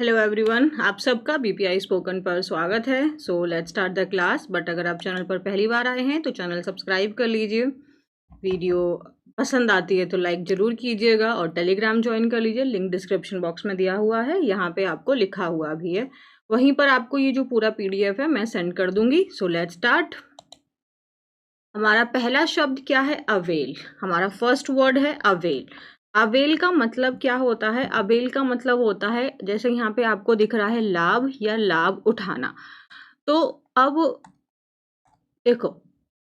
Hello everyone, आप सबका BPI spoken पर स्वागत है। So let's start the class. But अगर आप चैनल पर पहली बार आए हैं तो चैनल सब्सक्राइब कर लीजिए। वीडियो पसंद आती है तो लाइक ज़रूर कीजिएगा और टेलीग्राम ज्वाइन कर लीजिए। लिंक डिस्क्रिप्शन बॉक्स में दिया हुआ है, यहाँ पे आपको लिखा हुआ भी है। वहीं पर आपको ये जो पूरा पीडीएफ है मैं सेंड कर दूंगी। So let's start. हमारा पहला शब्द क्या है? अवेल। हमारा फर्स्ट वर्ड है अवेल। अवेल का मतलब क्या होता है? अवेल का मतलब होता है, जैसे यहाँ पे आपको दिख रहा है, लाभ या लाभ उठाना। तो अब देखो,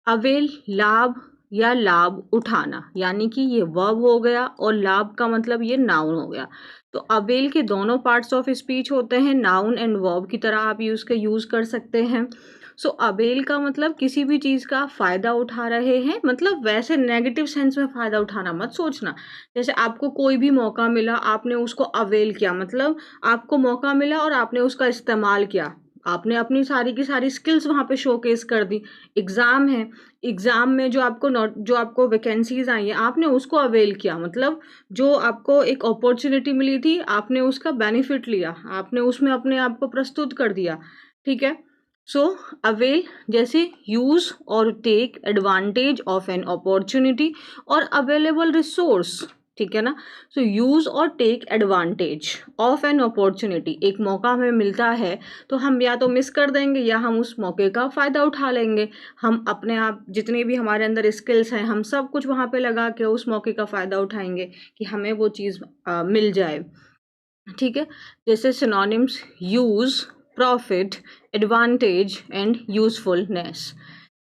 अवेल लाभ या लाभ उठाना, यानी कि ये वर्ब हो गया और लाभ का मतलब ये नाउन हो गया। तो अवेल के दोनों पार्ट्स ऑफ स्पीच होते हैं, नाउन एंड वर्ब की तरह आप यूज कर सकते हैं। सो अवेल का मतलब किसी भी चीज़ का फ़ायदा उठा रहे हैं, मतलब वैसे नेगेटिव सेंस में फ़ायदा उठाना मत सोचना। जैसे आपको कोई भी मौका मिला, आपने उसको अवेल किया, मतलब आपको मौका मिला और आपने उसका इस्तेमाल किया, आपने अपनी सारी की सारी स्किल्स वहाँ पे शोकेस कर दी। एग्ज़ाम है, एग्ज़ाम में जो आपको वैकेंसीज आई हैं, आपने उसको अवेल किया, मतलब जो आपको एक अपॉर्चुनिटी मिली थी, आपने उसका बेनिफिट लिया, आपने उसमें अपने आप को प्रस्तुत कर दिया। ठीक है। सो अवेल जैसे यूज़ और take advantage of an opportunity और अवेलेबल रिसोर्स। ठीक है ना। सो यूज़ और take advantage of an opportunity, एक मौका हमें मिलता है तो हम या तो मिस कर देंगे या हम उस मौके का फ़ायदा उठा लेंगे। हम अपने आप जितने भी हमारे अंदर स्किल्स हैं, हम सब कुछ वहाँ पे लगा के उस मौके का फ़ायदा उठाएंगे कि हमें वो चीज़ मिल जाए। ठीक है। जैसे synonyms: use, profit, advantage and usefulness.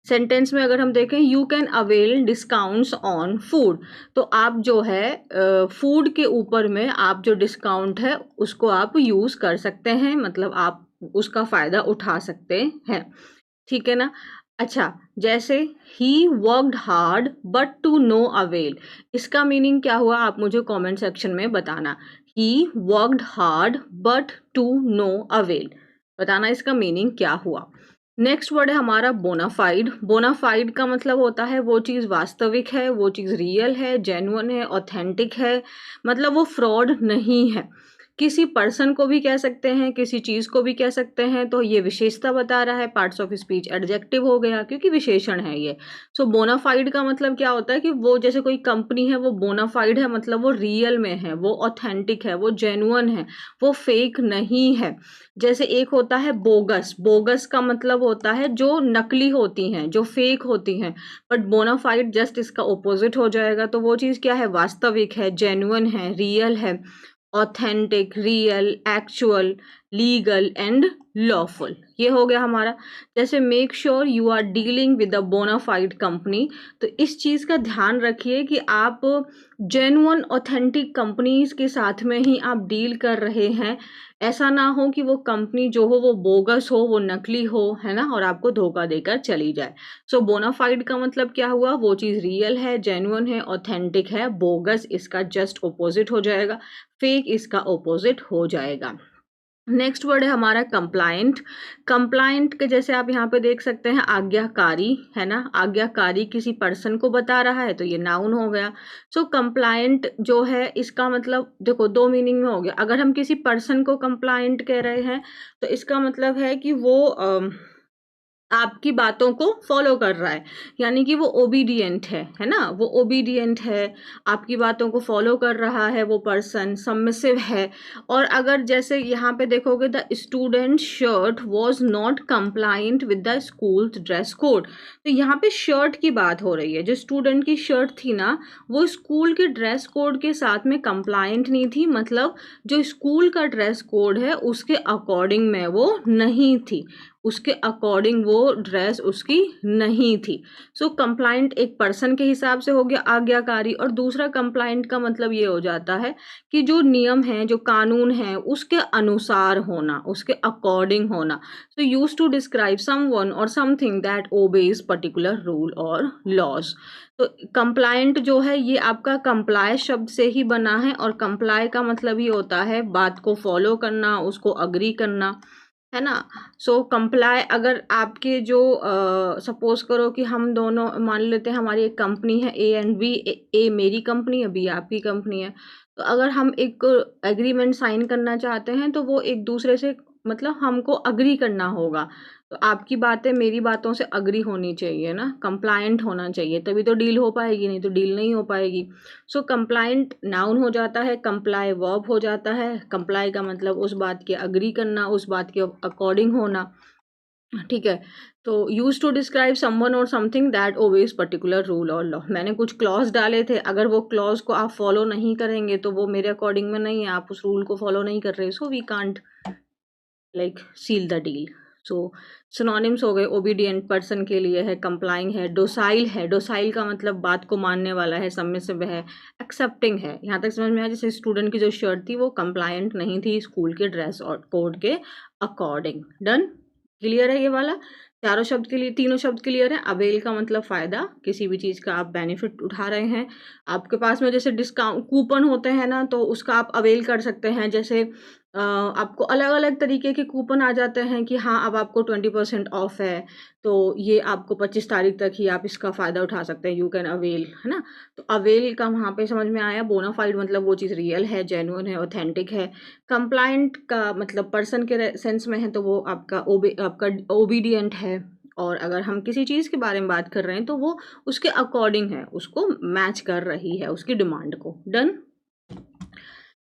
Sentence में अगर हम देखें, you can avail discounts on food, तो आप जो है फूड के ऊपर में आप जो डिस्काउंट है उसको आप यूज़ कर सकते हैं, मतलब आप उसका फ़ायदा उठा सकते हैं। ठीक है ना। अच्छा, जैसे he worked hard but to no avail, इसका मीनिंग क्या हुआ आप मुझे कमेंट सेक्शन में बताना। He worked hard but to no avail, बताना इसका मीनिंग क्या हुआ। नेक्स्ट वर्ड है हमारा बोनाफाइड। बोनाफाइड का मतलब होता है वो चीज़ वास्तविक है, वो चीज़ रियल है, जेन्युइन है, ऑथेंटिक है, मतलब वो फ्रॉड नहीं है। किसी पर्सन को भी कह सकते हैं, किसी चीज़ को भी कह सकते हैं, तो ये विशेषता बता रहा है। पार्ट्स ऑफ स्पीच एडजेक्टिव हो गया क्योंकि विशेषण है ये। सो बोनाफाइड का मतलब क्या होता है कि वो जैसे कोई कंपनी है वो बोनाफाइड है, मतलब वो रियल में है, वो ऑथेंटिक है, वो जेन्युइन है, वो फेक नहीं है। जैसे एक होता है बोगस। बोगस का मतलब होता है जो नकली होती हैं, जो फेक होती हैं। बट बोनाफाइड जस्ट इसका ऑपोजिट हो जाएगा। तो वो चीज़ क्या है? वास्तविक है, जेन्युइन है, रियल है, authentic, real, actual, legal and lawful. ये हो गया हमारा। जैसे make sure you are dealing with a bona fide company, तो इस चीज़ का ध्यान रखिए कि आप जेन्युइन ऑथेंटिक कंपनीज के साथ में ही आप डील कर रहे हैं। ऐसा ना हो कि वो कंपनी जो हो वो बोगस हो, वो नकली हो, है ना, और आपको धोखा देकर चली जाए। सो बोनाफाइड का मतलब क्या हुआ? वो चीज़ रियल है, जेन्युइन है, ऑथेंटिक है। बोगस इसका जस्ट ऑपोजिट हो जाएगा, फेक इसका ऑपोजिट हो जाएगा। नेक्स्ट वर्ड है हमारा कंप्लायंट। कंप्लायंट के जैसे आप यहाँ पे देख सकते हैं, आज्ञाकारी, है ना। आज्ञाकारी किसी पर्सन को बता रहा है तो ये नाउन हो गया। सो कंप्लायंट जो है इसका मतलब देखो दो मीनिंग में हो गया। अगर हम किसी पर्सन को कंप्लायंट कह रहे हैं तो इसका मतलब है कि वो आपकी बातों को फॉलो कर रहा है, यानी कि वो ओबीडियंट है ना, वो ओबीडियंट है, आपकी बातों को फॉलो कर रहा है, वो पर्सन सबमिसिव है। और अगर जैसे यहाँ पे देखोगे, the student shirt was not compliant with the school dress code, तो यहाँ पे शर्ट की बात हो रही है। जो स्टूडेंट की शर्ट थी ना, वो स्कूल के ड्रेस कोड के साथ में कंप्लाइंट नहीं थी, मतलब जो स्कूल का ड्रेस कोड है उसके अकॉर्डिंग में वो नहीं थी, उसके अकॉर्डिंग वो ड्रेस उसकी नहीं थी। सो कंप्लाइंट एक पर्सन के हिसाब से हो गया आज्ञाकारी, और दूसरा कंप्लाइंट का मतलब ये हो जाता है कि जो नियम है, जो कानून है, उसके अनुसार होना, उसके अकॉर्डिंग होना। सो यूज टू डिस्क्राइब समवन और something that obeys particular rule और लॉज। तो कंप्लाइंट जो है ये आपका कंप्लाई शब्द से ही बना है, और कंप्लाई का मतलब ही होता है बात को फॉलो करना, उसको अग्री करना, है ना। सो कंप्लाई, अगर आपके जो सपोज करो कि हम दोनों मान लेते हैं हमारी एक कंपनी है ए एंड बी, ए मेरी कंपनी है, बी आपकी कंपनी है, तो अगर हम एक एग्रीमेंट साइन करना चाहते हैं तो वो एक दूसरे से मतलब हमको अग्री करना होगा। तो आपकी बातें मेरी बातों से अग्री होनी चाहिए ना, कंप्लायंट होना चाहिए, तभी तो डील हो पाएगी, नहीं तो डील नहीं हो पाएगी। सो कंप्लायंट नाउन हो जाता है, कंप्लाई वर्ब हो जाता है। कंप्लाई का मतलब उस बात के अग्री करना, उस बात के अकॉर्डिंग होना, ठीक है। तो यूज टू डिस्क्राइब समवन और something that obeys particular rule और लॉ। मैंने कुछ क्लॉज डाले थे, अगर वो क्लॉज को आप फॉलो नहीं करेंगे तो वो मेरे अकॉर्डिंग में नहीं है, आप उस रूल को फॉलो नहीं कर रहे, so we can't like seal the deal. So synonyms हो गए, ओबीडियंट पर्सन के लिए है, कंप्लाइंग है, डोसाइल है। डोसाइल का मतलब बात को मानने वाला है, सबमिसिव है, एक्सेप्टिंग है। यहाँ तक समझ में आया? जैसे स्टूडेंट की जो शर्ट थी वो कंप्लायंट नहीं थी स्कूल के ड्रेस और कोड के अकॉर्डिंग। डन, क्लियर है ये वाला? चारों शब्द के लिए, तीनों शब्द क्लियर है। अवेल का मतलब फ़ायदा, किसी भी चीज़ का आप बेनिफिट उठा रहे हैं। आपके पास में जैसे डिस्काउंट कूपन होते हैं ना, तो उसका आप अवेल कर सकते हैं। जैसे आपको अलग अलग तरीके के कूपन आ जाते हैं कि हाँ अब आपको 20% ऑफ है, तो ये आपको 25 तारीख तक ही आप इसका फ़ायदा उठा सकते हैं, यू कैन अवेल, है ना। तो अवेल का वहाँ पे समझ में आया। बोनाफाइड मतलब वो चीज़ रियल है, जेन्युइन है, ऑथेंटिक है। कंप्लायंट का मतलब पर्सन के सेंस में है तो वो आपका ओबीडियंट है। और अगर हम किसी चीज़ के बारे में बात कर रहे हैं तो वो उसके अकॉर्डिंग है, उसको मैच कर रही है, उसकी डिमांड को। डन।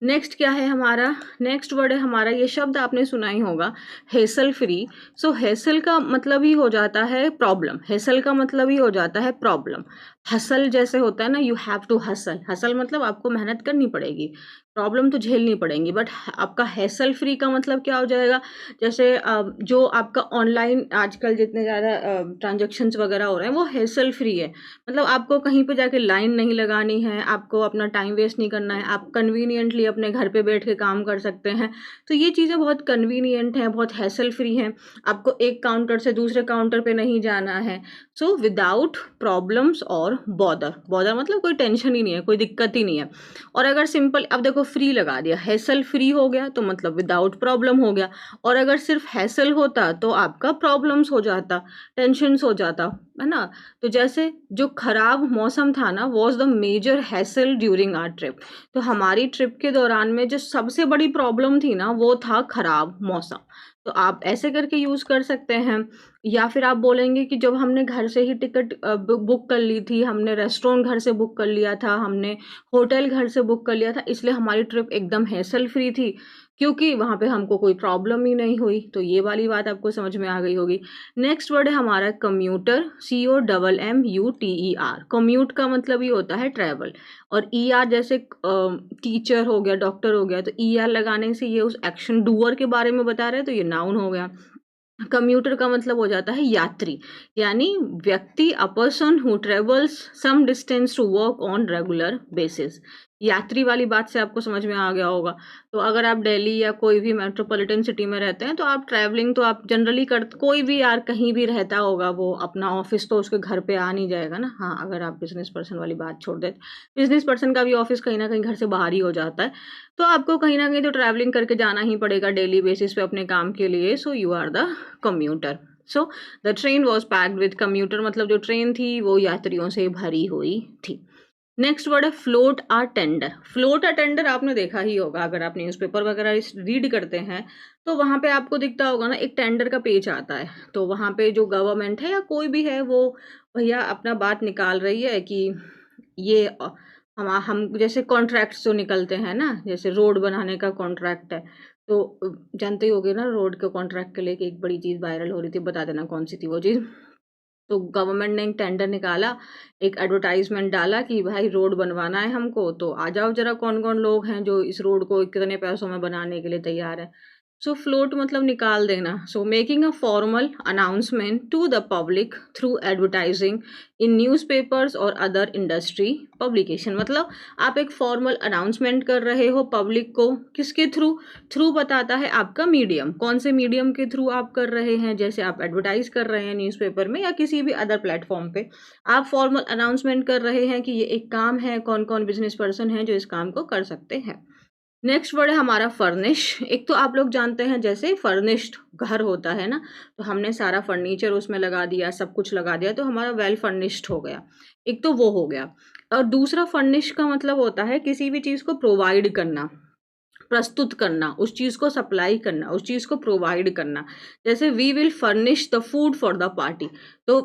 नेक्स्ट क्या है हमारा? नेक्स्ट वर्ड है हमारा, ये शब्द आपने सुना ही होगा, हेसल फ्री। सो हेसल का मतलब ही हो जाता है प्रॉब्लम। हेसल का मतलब ही हो जाता है प्रॉब्लम। हसल जैसे होता है ना, you have to hustle. Hustle मतलब आपको मेहनत करनी पड़ेगी, प्रॉब्लम तो झेलनी पड़ेंगी। बट आपका हेसल फ्री का मतलब क्या हो जाएगा? जैसे जो आपका ऑनलाइन आजकल जितने ज़्यादा ट्रांजेक्शन्स वगैरह हो रहे हैं वो हेसल फ्री है। मतलब आपको कहीं पे जाके लाइन नहीं लगानी है, आपको अपना टाइम वेस्ट नहीं करना है, आप कन्वीनियंटली अपने घर पे बैठ के काम कर सकते हैं। तो ये चीज़ें बहुत कन्वीनियंट हैं, बहुत हैसल फ्री हैं। आपको एक काउंटर से दूसरे काउंटर पे नहीं जाना है। सो विदाउट प्रॉब्लम्स और बॉदर। बॉदर मतलब कोई टेंशन ही नहीं है, कोई दिक्कत ही नहीं है। और अगर सिंपल, अब देखो फ्री लगा दिया, हैसल फ्री हो गया तो मतलब विदाउट प्रॉब्लम हो गया। और अगर सिर्फ हैसल होता तो आपका प्रॉब्लम्स हो जाता, टेंशन्स हो जाता, है ना। तो जैसे जो खराब मौसम था ना, was the major hassle during our trip. तो हमारी ट्रिप के दौरान में जो सबसे बड़ी प्रॉब्लम थी ना वो था खराब मौसम। तो आप ऐसे करके यूज़ कर सकते हैं। या फिर आप बोलेंगे कि जब हमने घर से ही टिकट बुक कर ली थी, हमने रेस्टोरेंट घर से बुक कर लिया था, हमने होटल घर से बुक कर लिया था, इसलिए हमारी ट्रिप एकदम हैसल फ्री थी, क्योंकि वहाँ पे हमको कोई प्रॉब्लम ही नहीं हुई। तो ये वाली बात आपको समझ में आ गई होगी। नेक्स्ट वर्ड है हमारा कम्यूटर, COMMUTER। कम्यूट का मतलब ही होता है ट्रैवल। और ER जैसे टीचर हो गया, डॉक्टर हो गया, तो ER लगाने से ये उस एक्शन डूअर के बारे में बता रहे हैं, तो ये नाउन हो गया। कम्यूटर का मतलब हो जाता है यात्री, यानी व्यक्ति, a person who travels some distance to work on regular basis. यात्री वाली बात से आपको समझ में आ गया होगा। तो अगर आप दिल्ली या कोई भी मेट्रोपॉलिटन सिटी में रहते हैं तो आप ट्रैवलिंग तो आप जनरली कर, कोई भी यार कहीं भी रहता होगा, वो अपना ऑफिस तो उसके घर पे आ नहीं जाएगा ना। हाँ, अगर आप बिजनेस पर्सन वाली बात छोड़ दें, बिजनेस पर्सन का भी ऑफिस कहीं ना कहीं घर से बाहर ही हो जाता है। तो आपको कहीं ना कहीं तो ट्रैवलिंग करके जाना ही पड़ेगा डेली बेसिस पे अपने काम के लिए। So you are the commuter. So the train was packed with commuter, मतलब जो ट्रेन थी वो यात्रियों से भरी हुई थी। नेक्स्ट वर्ड है फ्लोट आ टेंडर। फ्लोट आ टेंडर आपने देखा ही होगा, अगर आप न्यूज़पेपर वगैरह रीड करते हैं तो वहाँ पे आपको दिखता होगा ना, एक टेंडर का पेज आता है। तो वहाँ पे जो गवर्नमेंट है या कोई भी है, वो भैया अपना बात निकाल रही है कि ये हम जैसे कॉन्ट्रैक्ट्स जो निकलते हैं ना, जैसे रोड बनाने का कॉन्ट्रैक्ट है, तो जानते ही होगे ना रोड के कॉन्ट्रैक्ट के लिए कि एक बड़ी चीज़ वायरल हो रही थी, बता देना कौन सी थी वो चीज़। तो गवर्नमेंट ने एक टेंडर निकाला, एक एडवर्टाइजमेंट डाला कि भाई रोड बनवाना है हमको, तो आ जाओ जरा, कौन कौन लोग हैं जो इस रोड को कितने पैसों में बनाने के लिए तैयार है। सो फ्लोट मतलब निकाल देना। So making a formal announcement to the public through advertising in newspapers और अदर इंडस्ट्री पब्लिकेशन। मतलब आप एक फॉर्मल अनाउंसमेंट कर रहे हो पब्लिक को, किसके थ्रू? थ्रू बताता है आपका मीडियम, कौन से मीडियम के थ्रू आप कर रहे हैं। जैसे आप एडवर्टाइज कर रहे हैं न्यूज़पेपर में या किसी भी अदर प्लेटफॉर्म पे, आप फॉर्मल अनाउंसमेंट कर रहे हैं कि ये एक काम है, कौन कौन बिजनेस पर्सन है जो इस काम को कर सकते हैं। नेक्स्ट वर्ड है हमारा फर्निश। एक तो आप लोग जानते हैं जैसे फर्निश्ड घर होता है ना, तो हमने सारा फर्नीचर उसमें लगा दिया, सब कुछ लगा दिया, तो हमारा वेल फर्निश्ड हो गया। एक तो वो हो गया। और दूसरा फर्निश का मतलब होता है किसी भी चीज़ को प्रोवाइड करना, प्रस्तुत करना, उस चीज़ को सप्लाई करना, उस चीज़ को प्रोवाइड करना। जैसे we will furnish the food for the party, तो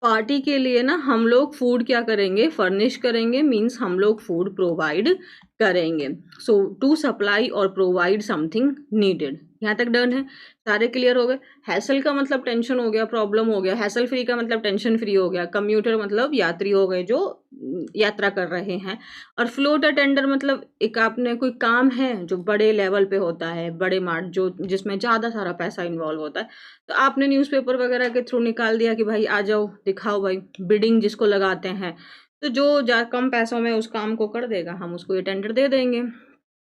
पार्टी के लिए ना हम लोग फूड क्या करेंगे, फर्निश करेंगे, मीन्स हम लोग फूड प्रोवाइड करेंगे। सो टू सप्लाई और प्रोवाइड समथिंग नीडेड। यहाँ तक डन है, सारे क्लियर हो गए। हैसल का मतलब टेंशन हो गया, प्रॉब्लम हो गया। हैसल फ्री का मतलब टेंशन फ्री हो गया। कम्यूटर मतलब यात्री हो गए जो यात्रा कर रहे हैं। और फ्लोट अटेंडर मतलब एक आपने कोई काम है जो बड़े लेवल पे होता है, बड़े मार्ट जो जिसमें ज़्यादा सारा पैसा इन्वॉल्व होता है, तो आपने न्यूज़पेपर वगैरह के थ्रू निकाल दिया कि भाई आ जाओ, दिखाओ भाई, बिडिंग जिसको लगाते हैं, तो जो कम पैसों में उस काम को कर देगा हम उसको ये टेंडर दे देंगे।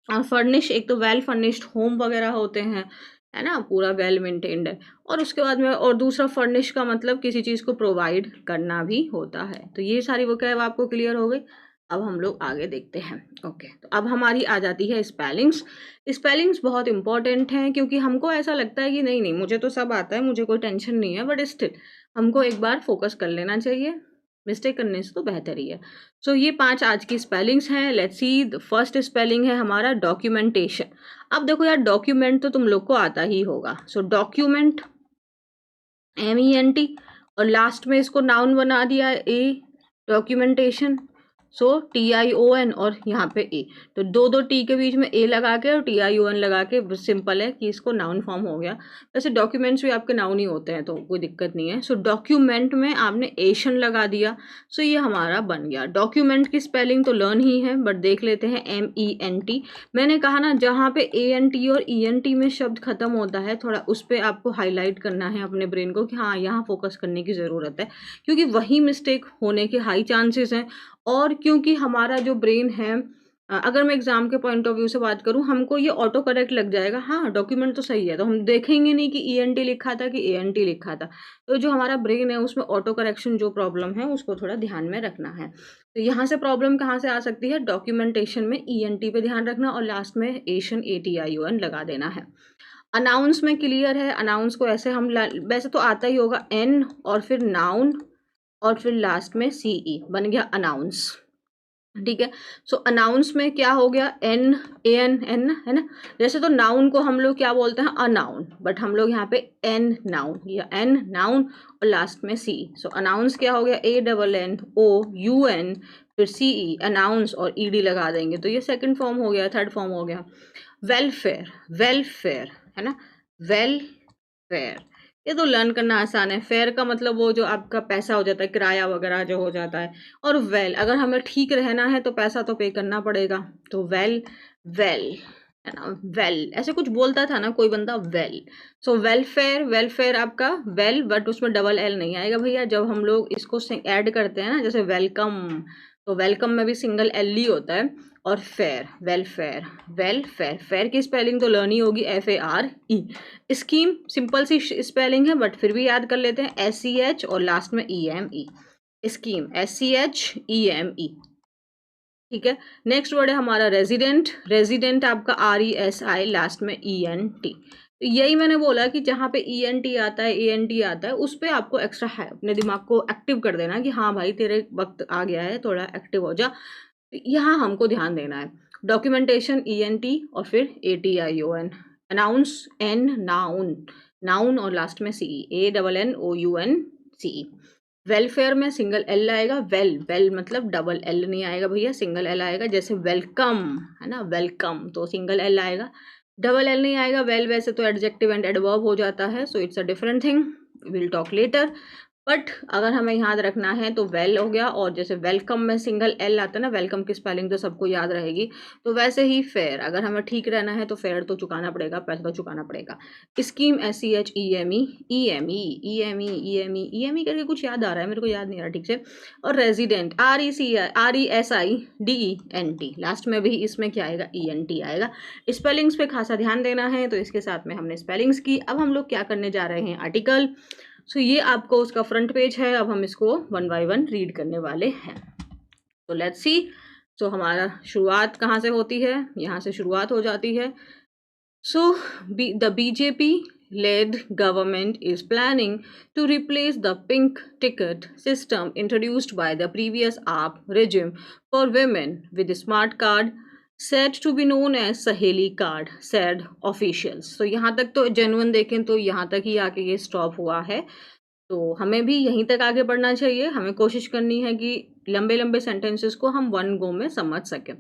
और फर्निश एक तो वेल फर्निश्ड होम वगैरह होते हैं, है ना, पूरा वेल मेंटेन्ड है। और उसके बाद में और दूसरा फर्निश का मतलब किसी चीज़ को प्रोवाइड करना भी होता है। तो ये सारी वो क्या है आपको क्लियर हो गई। अब हम लोग आगे देखते हैं। ओके, तो अब हमारी आ जाती है स्पेलिंग्स। स्पेलिंग्स बहुत इंपॉर्टेंट हैं क्योंकि हमको ऐसा लगता है कि नहीं नहीं मुझे तो सब आता है, मुझे कोई टेंशन नहीं है, बट स्टिल हमको एक बार फोकस कर लेना चाहिए, मिस्टेक करने से तो बेहतर ही है। सो ये 5 आज की स्पेलिंग्स हैं। Let's see, the first spelling है हमारा डॉक्यूमेंटेशन। अब देखो यार, डॉक्यूमेंट तो तुम लोग को आता ही होगा। सो डॉक्यूमेंट, MENT, और लास्ट में इसको नाउन बना दिया ए, डॉक्यूमेंटेशन। सो TION और यहाँ पे ए, तो दो टी के बीच में ए लगा के और TION लगा के सिंपल है कि इसको नाउन फॉर्म हो गया। वैसे डॉक्यूमेंट्स भी आपके नाउन ही होते हैं तो कोई दिक्कत नहीं है। सो डॉक्यूमेंट में आपने एशन लगा दिया, सो ये हमारा बन गया। डॉक्यूमेंट की स्पेलिंग तो लर्न ही है, बट देख लेते हैं MENT। मैंने कहा ना, जहाँ पे ANT और ENT में शब्द खत्म होता है, थोड़ा उस पर आपको हाईलाइट करना है अपने ब्रेन को कि हाँ यहाँ फोकस करने की ज़रूरत है, क्योंकि वही मिस्टेक होने के हाई चांसेस हैं। और क्योंकि हमारा जो ब्रेन है, अगर मैं एग्जाम के पॉइंट ऑफ व्यू से बात करूँ, हमको ये ऑटो करेक्ट लग जाएगा, हाँ डॉक्यूमेंट तो सही है, तो हम देखेंगे नहीं कि ENT लिखा था कि ANT लिखा था। तो जो हमारा ब्रेन है उसमें ऑटो करेक्शन जो प्रॉब्लम है उसको थोड़ा ध्यान में रखना है। तो यहाँ से प्रॉब्लम कहाँ से आ सकती है, डॉक्यूमेंटेशन में ENT पे ध्यान रखना और लास्ट में एशन ATION लगा देना है। अनाउंस में क्लियर है, अनाउंस को ऐसे हम वैसे तो आता ही होगा, N और फिर नाउन और फिर लास्ट में CE बन गया अनाउंस। ठीक है। सो अनाउंस में क्या हो गया, NAN है ना। जैसे तो नाउन को हम लोग क्या बोलते हैं, अनाउन, बट हम लोग यहाँ पे N नाउन या N नाउन और लास्ट में C। सो अनाउंस क्या हो गया, ANNOUN फिर CE अनाउंस और ED लगा देंगे, तो ये सेकंड फॉर्म हो गया, थर्ड फॉर्म हो गया। वेलफेयर, वेलफेयर है ना, वेलफेयर, ये तो लर्न करना आसान है। फेयर का मतलब वो जो आपका पैसा हो जाता है, किराया वगैरह जो हो जाता है। और वेल, अगर हमें ठीक रहना है तो पैसा तो पे करना पड़ेगा, तो वेल, वेल है ना, वेल ऐसे कुछ बोलता था ना कोई बंदा, वेल। सो वेलफेयर, वेलफेयर आपका वेल, बट उसमें डबल एल नहीं आएगा भैया। जब हम लोग इसको ऐड करते हैं ना, जैसे वेलकम, तो वेलकम में भी सिंगल एल ही होता है। और फेयर, वेलफेयर, वेलफेयर, फेयर की स्पेलिंग तो लर्न ही होगी, FARE। स्कीम सिंपल सी स्पेलिंग है, बट फिर भी याद कर लेते हैं, SCH और लास्ट में EME। Scheme SCHEME। ठीक है। नेक्स्ट वर्ड है हमारा रेजिडेंट। रेजिडेंट आपका RESI, लास्ट में ENT। तो यही मैंने बोला कि जहाँ पे ENT आता है, ANT आता है, उस पर आपको एक्स्ट्रा है अपने दिमाग को एक्टिव कर देना कि हाँ भाई तेरे वक्त आ गया है, थोड़ा एक्टिव हो जा। यहाँ हमको ध्यान देना है। डॉक्यूमेंटेशन ENT और फिर ATION। Announce N noun, noun और लास्ट में CE, ANNOUNCE। वेलफेयर में सिंगल एल आएगा, वेल, वेल मतलब डबल एल नहीं आएगा भैया, सिंगल एल आएगा। जैसे वेलकम है ना, वेलकम तो सिंगल एल आएगा, डबल एल नहीं आएगा। वेल वैसे तो एडजेक्टिव एंड एडवर्ब हो जाता है, so it's a different thing, will talk later. But अगर हमें याद रखना है तो वेल हो गया। और जैसे वेलकम में सिंगल एल आता है ना, वेलकम की स्पेलिंग तो सबको याद रहेगी, तो वैसे ही फेयर, अगर हमें ठीक रहना है तो फेयर तो चुकाना पड़ेगा, पैसा तो चुकाना पड़ेगा। स्कीम SCHEME, EME करके कुछ याद आ रहा है, मेरे को याद नहीं आ रहा ठीक से। और रेजिडेंट RESIDENT, लास्ट में भी इसमें क्या आएगा, ENT आएगा। स्पेलिंग्स पे खासा ध्यान देना है, तो इसके साथ में हमने स्पेलिंग्स की। अब हम लोग क्या करने जा रहे हैं, आर्टिकल। सो ये आपको उसका फ्रंट पेज है, अब हम इसको 1 बाय 1 रीड करने वाले हैं। तो लेट्स सी। सो हमारा शुरुआत कहाँ से होती है, यहाँ से शुरुआत हो जाती है। So the BJP led government is planning to replace the pink ticket system introduced by the previous AAP regime for women with a smart card said to be known as सहेली कार्ड, said officials. तो यहाँ तक तो genuine देखें तो यहाँ तक ही आके ये स्टॉप हुआ है। तो हमें भी यहीं तक आगे बढ़ना चाहिए। हमें कोशिश करनी है कि लंबे लंबे सेंटेंसेस को हम वन गो में समझ सकें।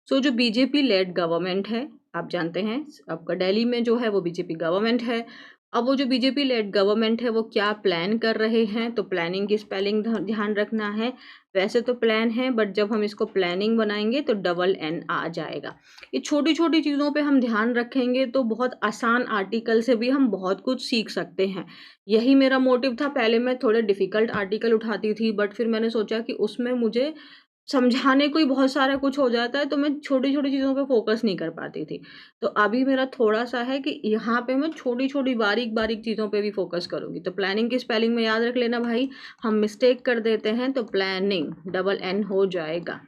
सो जो बीजेपी लेड गवर्नमेंट है, आप जानते हैं आपका दिल्ली में जो है वो बीजेपी गवर्नमेंट है। अब वो जो बीजेपी लेड गवर्नमेंट है वो क्या प्लान कर रहे हैं, तो प्लानिंग की स्पेलिंग ध्यान रखना है। वैसे तो प्लान है बट जब हम इसको प्लानिंग बनाएंगे तो डबल एन आ जाएगा। ये छोटी छोटी चीज़ों पे हम ध्यान रखेंगे तो बहुत आसान आर्टिकल से भी हम बहुत कुछ सीख सकते हैं। यही मेरा मोटिव था। पहले मैं थोड़े डिफ़िकल्ट आर्टिकल उठाती थी बट फिर मैंने सोचा कि उसमें मुझे समझाने को ही बहुत सारा कुछ हो जाता है, तो मैं छोटी छोटी चीज़ों पे फोकस नहीं कर पाती थी। तो अभी मेरा थोड़ा सा है कि यहाँ पे मैं छोटी छोटी बारीक बारीक चीज़ों पे भी फोकस करूँगी। तो प्लानिंग की स्पेलिंग में याद रख लेना भाई, हम मिस्टेक कर देते हैं तो प्लानिंग डबल एन हो जाएगा।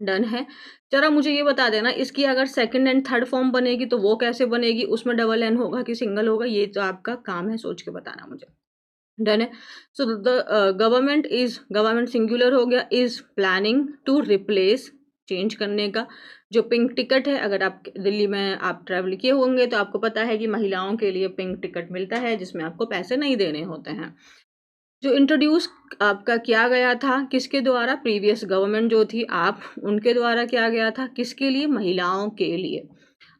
डन है। जरा मुझे ये बता देना इसकी अगर सेकंड एंड थर्ड फॉर्म बनेगी तो वो कैसे बनेगी, उसमें डबल एन होगा कि सिंगल होगा, ये तो आपका काम है, सोच के बताना मुझे। डन है। सो द गवर्नमेंट सिंगुलर हो गया, is planning to replace, change करने का। जो पिंक टिकट है, अगर आप दिल्ली में आप ट्रैवल किए होंगे तो आपको पता है कि महिलाओं के लिए पिंक टिकट मिलता है जिसमें आपको पैसे नहीं देने होते हैं। जो इंट्रोड्यूस आपका किया गया था किसके द्वारा, प्रीवियस गवर्नमेंट जो थी आप उनके द्वारा किया गया था, किसके लिए, महिलाओं के लिए।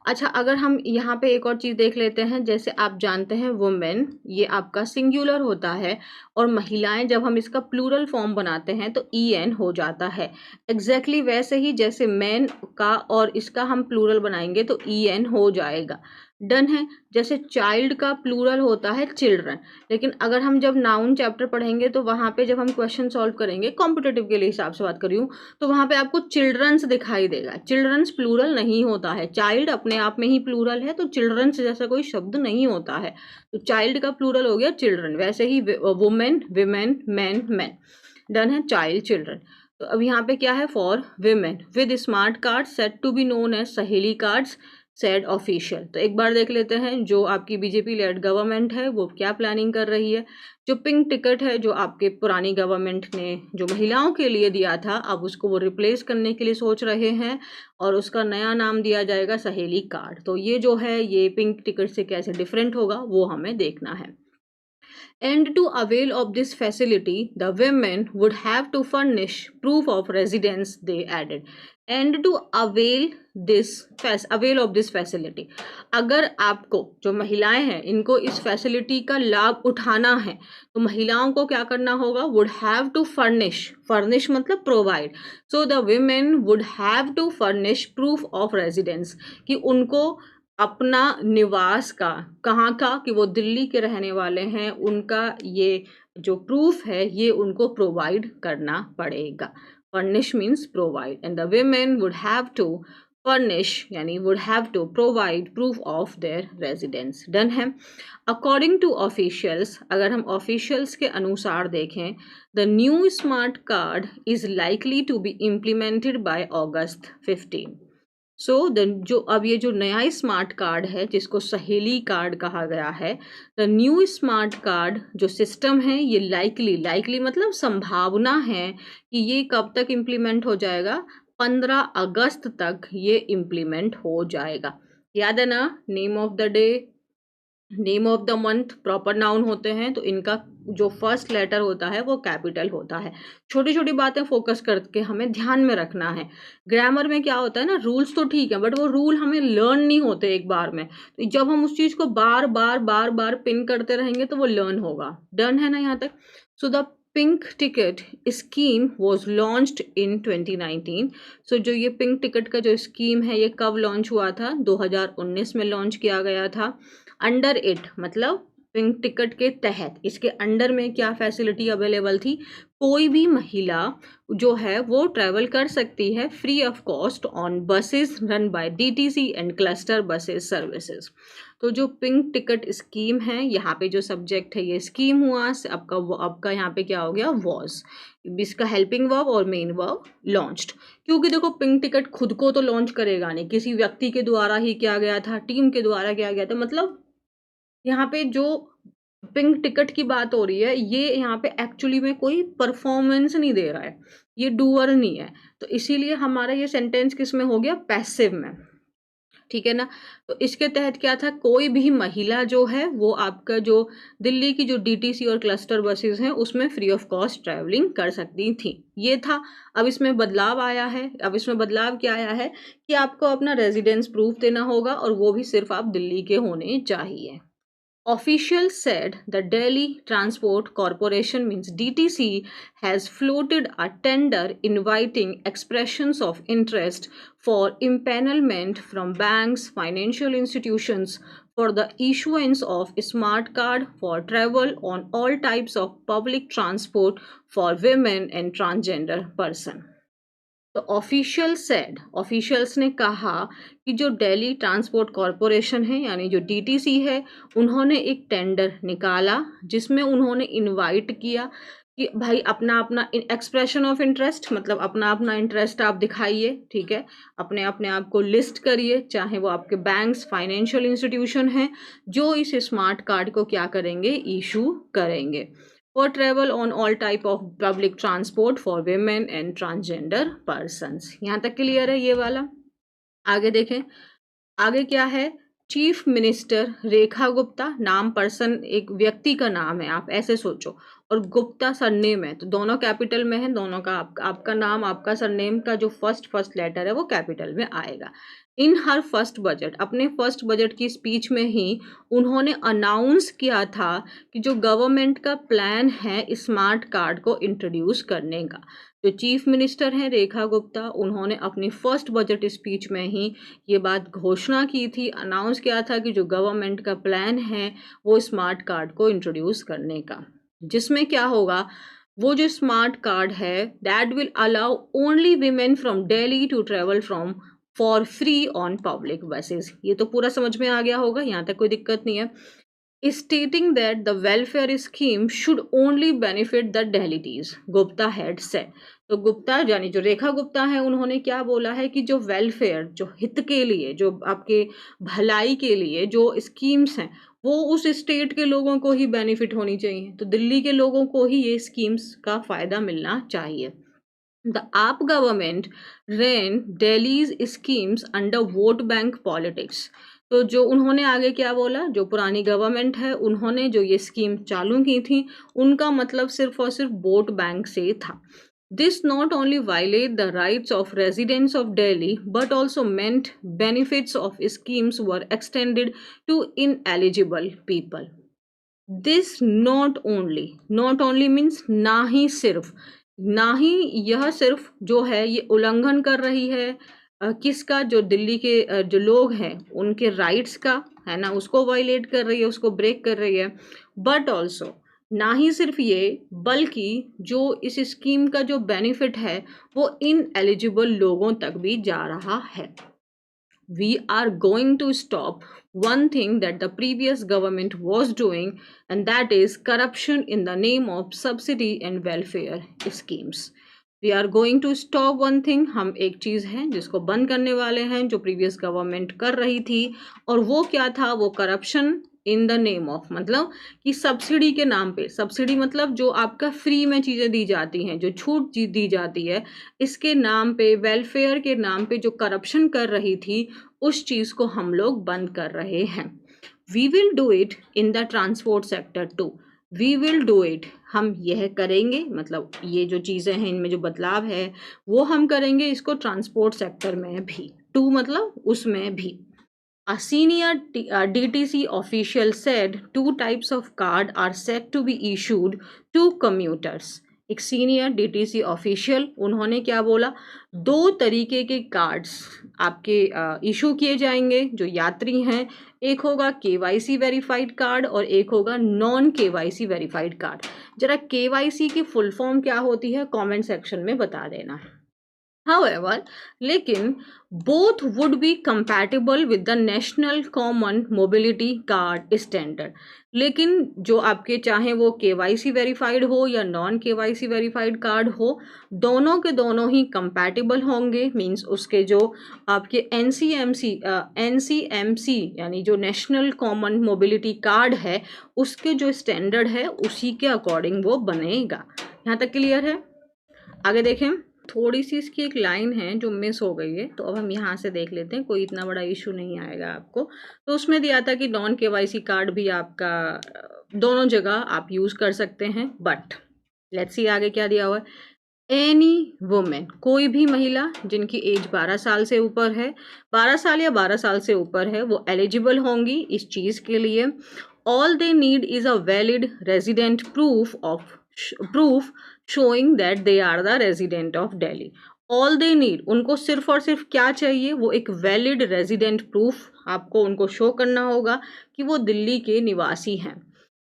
अच्छा, अगर हम यहाँ पे एक और चीज़ देख लेते हैं, जैसे आप जानते हैं वुमेन ये आपका सिंगुलर होता है और महिलाएं जब हम इसका प्लूरल फॉर्म बनाते हैं तो ई एन हो जाता है। एग्जैक्टली वैसे ही जैसे मैन का और इसका हम प्लूरल बनाएंगे तो ई एन हो जाएगा। डन है। जैसे चाइल्ड का प्लूरल होता है चिल्ड्रन, लेकिन अगर हम जब नाउन चैप्टर पढ़ेंगे तो वहाँ पे जब हम क्वेश्चन सॉल्व करेंगे, कॉम्पिटेटिव के लिए हिसाब से बात कर रही हूँ, तो वहाँ पे आपको चिल्ड्रंस दिखाई देगा। चिल्ड्रंस प्लूरल नहीं होता है, चाइल्ड अपने आप में ही प्लूरल है, तो चिल्ड्रंस जैसा कोई शब्द नहीं होता है। तो चाइल्ड का प्लूरल हो गया चिल्ड्रन, वैसे ही women, women, man, man. Done है। Child, children. तो अब यहाँ पे क्या है, for women with smart card set to be known as Saheli cards said official. तो एक बार देख लेते हैं जो आपकी बीजेपी लेड गवर्नमेंट है वो क्या प्लानिंग कर रही है। जो पिंक टिकट है जो आपके पुरानी गवर्नमेंट ने जो महिलाओं के लिए दिया था, अब उसको वो रिप्लेस करने के लिए सोच रहे हैं और उसका नया नाम दिया जाएगा सहेली कार्ड। तो ये जो है ये पिंक टिकट से कैसे डिफरेंट होगा वो हमें देखना है। And to avail of this facility, the women would have to furnish proof of residence, they added. And to avail of this facility, अगर आपको जो महिलाएं हैं इनको इस फैसिलिटी का लाभ उठाना है तो महिलाओं को क्या करना होगा, would have to furnish मतलब provide, so the women would have to furnish proof of residence, कि उनको अपना निवास का, कहाँ का, कि वो दिल्ली के रहने वाले हैं, उनका ये जो प्रूफ है ये उनको प्रोवाइड करना पड़ेगा। Furnish means provide, and the women would have to furnish यानी would have to provide proof of their residence। Done है। अकॉर्डिंग टू ऑफिशियल्स, अगर हम ऑफिशियल्स के अनुसार देखें, the new smart card is likely to be implemented by August 15। So जो अब ये जो नया स्मार्ट कार्ड है जिसको सहेली कार्ड कहा गया है, द न्यू स्मार्ट कार्ड जो सिस्टम है ये लाइकली मतलब संभावना है कि ये कब तक इम्प्लीमेंट हो जाएगा, 15 अगस्त तक ये इम्प्लीमेंट हो जाएगा। याद है ना, name of the day, name of the month proper noun होते हैं तो इनका जो फर्स्ट लेटर होता है वो कैपिटल होता है। छोटी छोटी बातें फोकस करके हमें ध्यान में रखना है। ग्रामर में क्या होता है ना, रूल्स तो ठीक है बट वो रूल हमें लर्न नहीं होते एक बार में, तो जब हम उस चीज़ को बार बार पिन करते रहेंगे तो वो लर्न होगा। डन है ना यहाँ तक। So the pink ticket scheme was launched in 2019। सो जो ये पिंक टिकट का जो स्कीम है ये कब लॉन्च हुआ था, 2019 में लॉन्च किया गया था। अंडर इट मतलब पिंक टिकट के तहत इसके अंडर में क्या फैसिलिटी अवेलेबल थी, कोई भी महिला जो है वो ट्रैवल कर सकती है free of cost on buses run by DTC and cluster buses services. तो जो पिंक टिकट स्कीम है यहाँ पे जो सब्जेक्ट है ये स्कीम हुआ, आपका यहाँ पे क्या हो गया, वॉज, इसका हेल्पिंग वर्ब और मेन वर्ब लॉन्च्ड। क्योंकि देखो पिंक टिकट खुद को तो लॉन्च करेगा नहीं, किसी व्यक्ति के द्वारा ही किया गया था, टीम के द्वारा किया गया था, मतलब यहाँ पे जो पिंक टिकट की बात हो रही है, ये यहाँ पे एक्चुअली में कोई परफॉर्मेंस नहीं दे रहा है, ये डूअर नहीं है, तो इसीलिए हमारा ये सेंटेंस किस में हो गया, पैसिव में। ठीक है ना। तो इसके तहत क्या था, कोई भी महिला जो है वो आपका जो दिल्ली की जो डीटीसी और क्लस्टर बसेस हैं उसमें फ्री ऑफ कॉस्ट ट्रैवलिंग कर सकती थी, ये था। अब इसमें बदलाव आया है, अब इसमें बदलाव क्या आया है कि आपको अपना रेजिडेंस प्रूफ देना होगा, और वो भी सिर्फ आप दिल्ली के होने चाहिए। Officials said the Delhi Transport Corporation, means DTC, has floated a tender inviting expressions of interest for empanelment from banks, financial institutions for the issuance of smart card for travel on all types of public transport for women and transgender person. तो officials ने कहा कि जो Delhi transport corporation है यानी जो DTC है, उन्होंने एक टेंडर निकाला जिसमें उन्होंने इनवाइट किया कि भाई अपना अपना एक्सप्रेशन ऑफ इंटरेस्ट, मतलब अपना अपना इंटरेस्ट आप दिखाइए, ठीक है, अपने अपने आप को लिस्ट करिए, चाहे वो आपके बैंक्स, फाइनेंशियल इंस्टीट्यूशन हैं जो इस स्मार्ट कार्ड को क्या करेंगे, इशू करेंगे, for travel on all type of public transport for women and transgender persons। यहाँ तक क्लियर है ये वाला। आगे देखें, आगे क्या है, चीफ मिनिस्टर रेखा गुप्ता, नाम पर्सन एक व्यक्ति का नाम है, आप ऐसे सोचो, और गुप्ता सरनेम है, तो दोनों कैपिटल में है, दोनों का आपका नाम, आपका सरनेम का जो फर्स्ट लेटर है वो कैपिटल में आएगा। इन हर फर्स्ट बजट, अपने फर्स्ट बजट की स्पीच में ही उन्होंने अनाउंस किया था कि जो गवर्नमेंट का प्लान है स्मार्ट कार्ड को इंट्रोड्यूस करने का। जो चीफ मिनिस्टर हैं रेखा गुप्ता, उन्होंने अपनी फर्स्ट बजट स्पीच में ही ये बात घोषणा की थी, अनाउंस किया था कि जो गवर्नमेंट का प्लान है वो स्मार्ट कार्ड को इंट्रोड्यूस करने का, जिसमें क्या होगा, वो जो स्मार्ट कार्ड है that will allow only women from Delhi to travel from for free on public buses. ये तो पूरा समझ में आ गया होगा, यहाँ तक कोई दिक्कत नहीं है। Stating that the welfare scheme should only benefit the डेलीटीज, गुप्ता हैड सेड। तो गुप्ता यानी जो रेखा गुप्ता है, उन्होंने क्या बोला है कि जो वेलफेयर, जो हित के लिए, जो आपके भलाई के लिए जो स्कीम्स हैं वो उस स्टेट के लोगों को ही बेनिफिट होनी चाहिए, तो दिल्ली के लोगों को ही ये स्कीम्स का फ़ायदा मिलना चाहिए। द आप government ran Delhi's schemes under vote bank politics. तो जो उन्होंने आगे क्या बोला, जो पुरानी गवर्नमेंट है उन्होंने जो ये स्कीम चालू की थी उनका मतलब सिर्फ और सिर्फ वोट बैंक से था। This not only violate the rights of residents of Delhi but also meant benefits of schemes were extended to ineligible people. This not only means ना ही सिर्फ, ना ही यह सिर्फ जो है ये उल्लंघन कर रही है किसका, जो दिल्ली के जो लोग हैं उनके राइट्स का, है ना, उसको वायलेट कर रही है, उसको ब्रेक कर रही है, बट ऑल्सो ना ही सिर्फ ये, बल्कि जो इस स्कीम का जो बेनिफिट है वो इन एलिजिबल लोगों तक भी जा रहा है। We are going to stop one thing that the previous government was doing, and that is corruption in the name of subsidy and welfare schemes. We are going to stop one thing, हम एक चीज़ है जिसको बंद करने वाले हैं जो previous government कर रही थी, और वो क्या था, वो corruption in the name of, मतलब कि सब्सिडी के नाम पे, सब्सिडी मतलब जो आपका फ्री में चीज़ें दी जाती हैं, जो छूट दी जाती है, इसके नाम पे, वेलफेयर के नाम पे जो करप्शन कर रही थी उस चीज़ को हम लोग बंद कर रहे हैं। We will do it in the transport sector too, we will do it, हम यह करेंगे, मतलब ये जो चीज़ें हैं इनमें जो बदलाव है वो हम करेंगे इसको ट्रांसपोर्ट सेक्टर में भी, टू मतलब उसमें भी। A senior DTC official said 2 types of card are set to be issued to commuters। एक सीनियर डीटीसी ऑफिशियल, उन्होंने क्या बोला, 2 तरीके के कार्ड्स आपके इशू किए जाएंगे जो यात्री हैं, एक होगा KYC वेरीफाइड कार्ड और एक होगा नॉन KYC वेरीफाइड कार्ड। जरा KYC की फुल फॉर्म क्या होती है कमेंट सेक्शन में बता देना। However, लेकिन both would be compatible with the National Common Mobility Card Standard. लेकिन जो आपके चाहे वो KYC वेरीफाइड हो या नॉन KYC वेरीफाइड कार्ड हो, दोनों के दोनों ही कंपैटिबल होंगे। मींस उसके जो आपके NCMC यानी जो नेशनल कॉमन मोबिलिटी कार्ड है, उसके जो स्टैंडर्ड है उसी के अकॉर्डिंग वो बनेगा। यहाँ तक क्लियर है? आगे देखें, थोड़ी सी इसकी एक लाइन है जो मिस हो गई है, तो अब हम यहाँ से देख लेते हैं, कोई इतना बड़ा इशू नहीं आएगा आपको। तो उसमें दिया था कि नॉन KYC कार्ड भी आपका दोनों जगह आप यूज़ कर सकते हैं। बट लेट्स सी आगे क्या दिया हुआ है। एनी वुमेन, कोई भी महिला जिनकी एज 12 साल से ऊपर है, 12 साल या 12 साल से ऊपर है, वो एलिजिबल होंगी इस चीज़ के लिए। All they need is a valid resident proof showing that they are the resident of Delhi. All they need, उनको सिर्फ और सिर्फ क्या चाहिए, वो एक वैलिड रेजिडेंट प्रूफ आपको उनको शो करना होगा कि वो दिल्ली के निवासी हैं।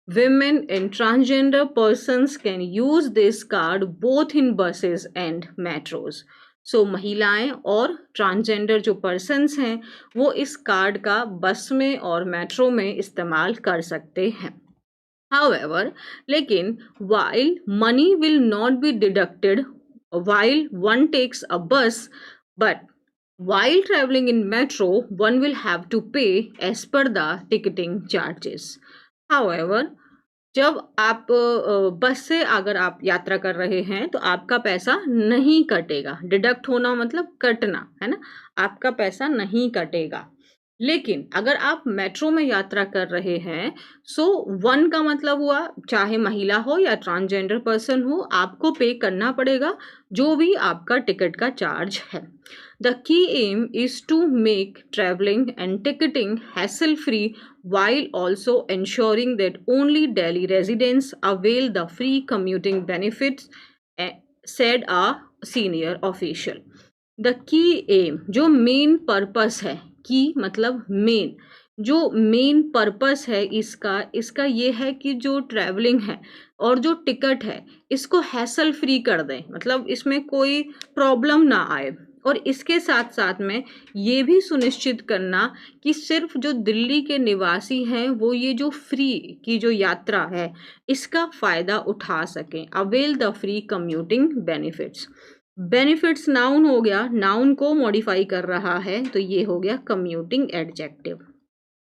Women and transgender persons can use this card both in buses and metros. So महिलाएं और ट्रांसजेंडर जो पर्सन्स हैं वो इस कार्ड का बस में और मेट्रो में इस्तेमाल कर सकते हैं। However, लेकिन while money will not be deducted while one takes a bus, but while traveling in metro, one will have to pay as per the ticketing charges. However, जब आप बस से अगर आप यात्रा कर रहे हैं तो आपका पैसा नहीं कटेगा। डिडक्ट होना मतलब कटना, है ना, आपका पैसा नहीं कटेगा। लेकिन अगर आप मेट्रो में यात्रा कर रहे हैं, सो वन का मतलब हुआ चाहे महिला हो या ट्रांसजेंडर पर्सन हो, आपको पे करना पड़ेगा जो भी आपका टिकट का चार्ज है। The key aim is to make traveling and ticketing hassle-free while also ensuring that only Delhi residents avail the free commuting benefits, said a senior official. The key aim, जो main purpose है, की मतलब main, जो main purpose है इसका ये है कि जो ट्रैवलिंग है और जो टिकट है इसको हैसल फ्री कर दें, मतलब इसमें कोई प्रॉब्लम ना आए। और इसके साथ साथ में ये भी सुनिश्चित करना कि सिर्फ जो दिल्ली के निवासी हैं वो ये जो फ्री की जो यात्रा है इसका फ़ायदा उठा सकें। Avail the free commuting benefits. Benefits known हो गया, नाउन को मॉडिफाई कर रहा है तो ये हो गया कम्यूटिंग एडजेक्टिव।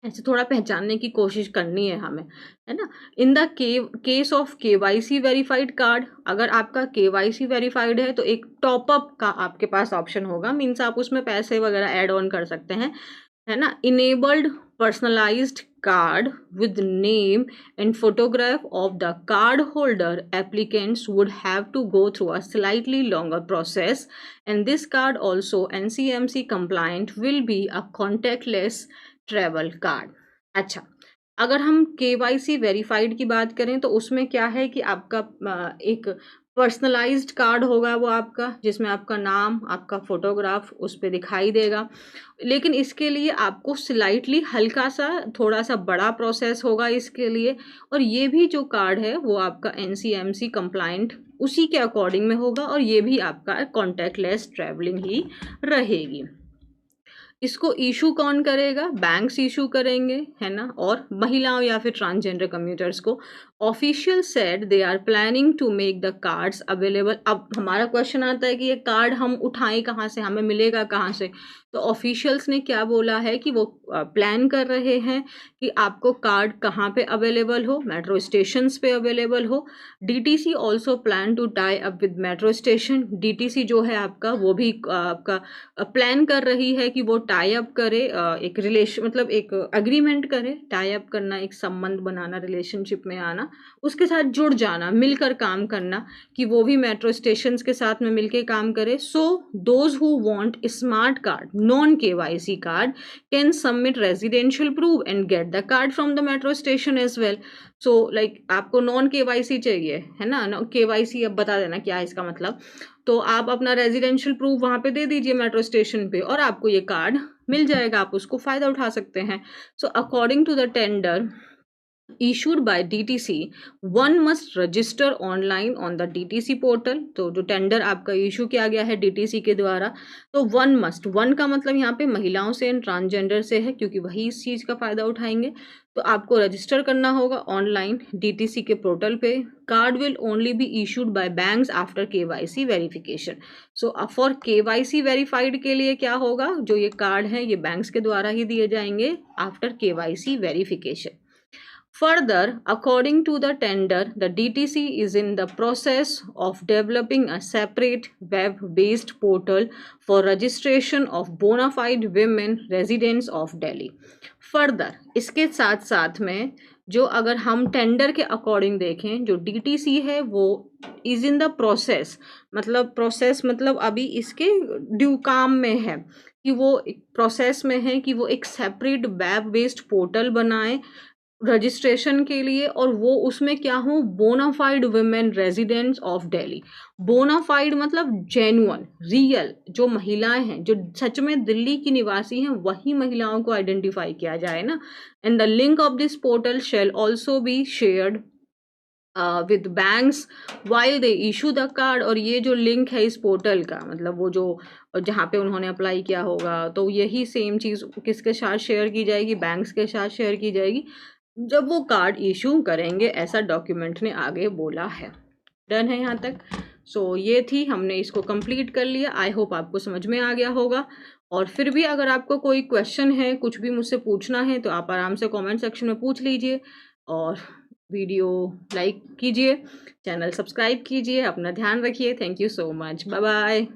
ऐसे थोड़ा पहचानने की कोशिश करनी है हमें, है ना। In the case of KYC verified card, अगर आपका KYC वेरीफाइड है तो एक टॉपअप का आपके पास ऑप्शन होगा। मीन्स आप उसमें पैसे वगैरह ऐड ऑन कर सकते हैं, है ना। Enabled personalised card with name and photograph of the card holder applicants would have to go through a slightly longer process and this card also NCMC compliant will be a contactless travel card. अच्छा, अगर हम KYC verified की बात करें तो उसमें क्या है कि आपका एक पर्सनलाइज्ड कार्ड होगा वो आपका, जिसमें आपका नाम, आपका फोटोग्राफ उस पर दिखाई देगा। लेकिन इसके लिए आपको स्लाइटली हल्का सा थोड़ा सा बड़ा प्रोसेस होगा इसके लिए, और ये भी जो कार्ड है वो आपका NCMC कंप्लायंट उसी के अकॉर्डिंग में होगा, और ये भी आपका कॉन्टैक्टलेस ट्रैवलिंग ही रहेगी। इसको इशू कौन करेगा? बैंक्स इशू करेंगे, है ना, और महिलाओं या फिर ट्रांसजेंडर कम्यूटर्स को। Official said they are planning to make the cards available. अब हमारा क्वेश्चन आता है कि ये कार्ड हम उठाएं कहाँ से, हमें मिलेगा कहाँ से? तो ऑफिशियल्स ने क्या बोला है कि वो प्लान कर रहे हैं कि आपको कार्ड कहाँ पे अवेलेबल हो, मेट्रो स्टेशंस पे अवेलेबल हो। DTC also plan to tie up with metro station. DTC जो है आपका वो भी आपका प्लान कर रही है कि वो टाई अप करे, एक रिलेशन मतलब एक अग्रीमेंट करे। टाई अप करना, एक संबंध बनाना, रिलेशनशिप में आना, उसके साथ जुड़ जाना, मिलकर काम करना, कि वो भी मेट्रो स्टेशंस के साथ में मिलके काम करे। So those who want smart card non KYC card can submit residential proof and get the card from the metro station as well. So like आपको नॉन KYC चाहिए, है ना, KYC अब बता देना क्या है इसका मतलब। तो आप अपना रेजिडेंशियल प्रूफ वहाँ पे दे दीजिए मेट्रो स्टेशन पे और आपको ये कार्ड मिल जाएगा, आप उसको फ़ायदा उठा सकते हैं। So according to the tender issued by DTC, one must register online on the DTC portal. तो जो टेंडर आपका इशू किया गया है DTC के द्वारा, तो वन का मतलब यहाँ पे महिलाओं से एंड ट्रांसजेंडर से है, क्योंकि वही इस चीज़ का फ़ायदा उठाएंगे। तो आपको रजिस्टर करना होगा ऑनलाइन DTC के पोर्टल पे। Card will only be issued by banks after KYC verification. So for KYC verified के लिए क्या होगा, जो ये कार्ड है ये बैंक्स के द्वारा ही दिए जाएंगे after KYC verification. Further, according to the tender, the DTC is in the process of developing a separate web-based portal for registration of bona fide women residents of Delhi. Further, इसके साथ साथ में जो अगर हम टेंडर के according देखें, जो DTC है वो इज इन द प्रोसेस, मतलब अभी इसके ड्यू काम में है कि वो प्रोसेस में है कि वो एक सेपरेट वेब बेस्ड पोर्टल बनाए रजिस्ट्रेशन के लिए, और वो उसमें क्या हो, bona fide women residents of Delhi. Bona fide मतलब जेन्युइन, रियल, जो महिलाएं हैं जो सच में दिल्ली की निवासी हैं, वही महिलाओं को आइडेंटिफाई किया जाए ना। And the link of this portal shell also be shared with banks while they issue the card. और ये जो लिंक है इस पोर्टल का, मतलब वो जो जहाँ पे उन्होंने अप्लाई किया होगा, तो यही सेम चीज़ किसके साथ शेयर की जाएगी, बैंक्स के साथ शेयर की जाएगी जब वो कार्ड इशू करेंगे, ऐसा डॉक्यूमेंट ने आगे बोला है। डन है यहाँ तक। सो ये थी, हमने इसको कंप्लीट कर लिया। आई होप आपको समझ में आ गया होगा। और फिर भी अगर आपको कोई क्वेश्चन है, कुछ भी मुझसे पूछना है, तो आप आराम से कमेंट सेक्शन में पूछ लीजिए। और वीडियो लाइक कीजिए, चैनल सब्सक्राइब कीजिए, अपना ध्यान रखिए। Thank you so much, bye bye.